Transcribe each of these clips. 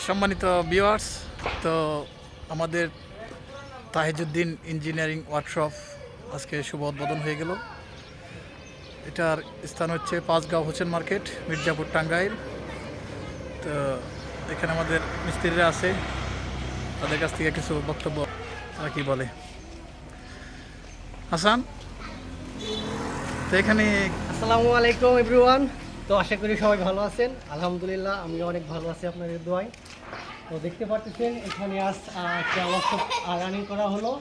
সম্মানিত ভিউয়ার্স, তো আমাদের তাহিজউদ্দিন ইঞ্জিনিয়ারিং ওয়ার্কশপ আজকে শুভ উদ্বোধন হয়ে গেল। এটার স্থান হচ্ছে পাঁচগাঁও হোসেন মার্কেট, মির্জাপুর, টাঙ্গাইল। তো এখানে আমাদের মিস্ত্রিরা আছে, তাদের কাছ থেকে কিছু বক্তব্য তারা কী বলে। হাসান, তো এখানে আসসালামু আলাইকুম এভরিওয়ান। তো আশা করি সবাই ভালো আছেন। আলহামদুলিল্লাহ আমিও অনেক ভালো আছি আপনাদের দোয়ায়। তো দেখতে পাচ্ছেন এখানে আজ একটা ওয়ার্কশপ রানিং করা হলো,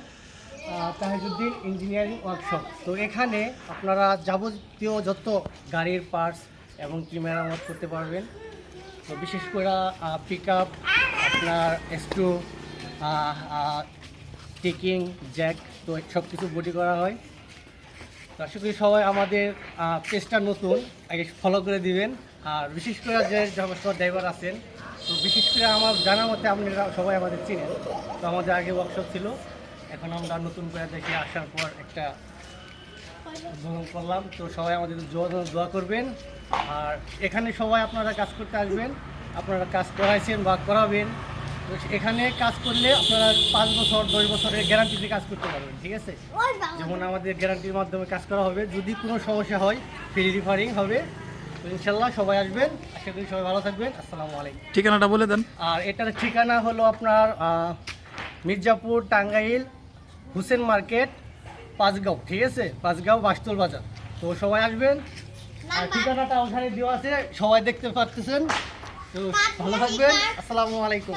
তাহিজউদ্দিন ইঞ্জিনিয়ারিং ওয়ার্কশপ। তো এখানে আপনারা যাবতীয় যত গাড়ির পার্টস এবং কি মেরামত করতে পারবেন। তো বিশেষ করে পিক আপ, আপনার স্ক্রু, টেকিং, জ্যাক, তো সব কিছু বডি করা হয়। তো আশা করি সবাই আমাদের পেজটা নতুন, আগে ফলো করে দিবেন। আর বিশেষ করে যে সমস্ত ড্রাইভার আছেন, তো বিশেষ করে আমার জানা মতে আপনারা সবাই আমাদের চিনেন। তো আমাদের আগে ওয়ার্কশপ ছিল, এখন আমরা নতুন করে দেখে আসার পর একটা উদ্বোধন করলাম। তো সবাই আমাদের দোয়া করবেন। আর এখানে সবাই আপনারা কাজ করতে আসবেন, আপনারা কাজ করাইছেন বা করাবেন। তো এখানে কাজ করলে আপনারা 5 বছর 10 বছরের গ্যারান্টিতে কাজ করতে পারবেন, ঠিক আছে? যেমন আমাদের গ্যারান্টির মাধ্যমে কাজ করা হবে, যদি কোনো সমস্যা হয় ফ্রি রিফারিং হবে। তো ইনশাল্লাহ সবাই আসবেন, আশা করি সবাই ভালো থাকবেন। আসসালামু আলাইকুম। ঠিকানাটা বলে দেন। আর এটার ঠিকানা হলো আপনার মির্জাপুর, টাঙ্গাইল, হোসেন মার্কেট, পাঁচগাঁও, ঠিক আছে? পাঁচগাঁও বাস্তুল বাজার। তো সবাই আসবেন, আর ঠিকানাটা ওখানে দেওয়া আছে, সবাই দেখতে পাচ্ছেন। তো ভালো থাকবেন। আসসালামু আলাইকুম।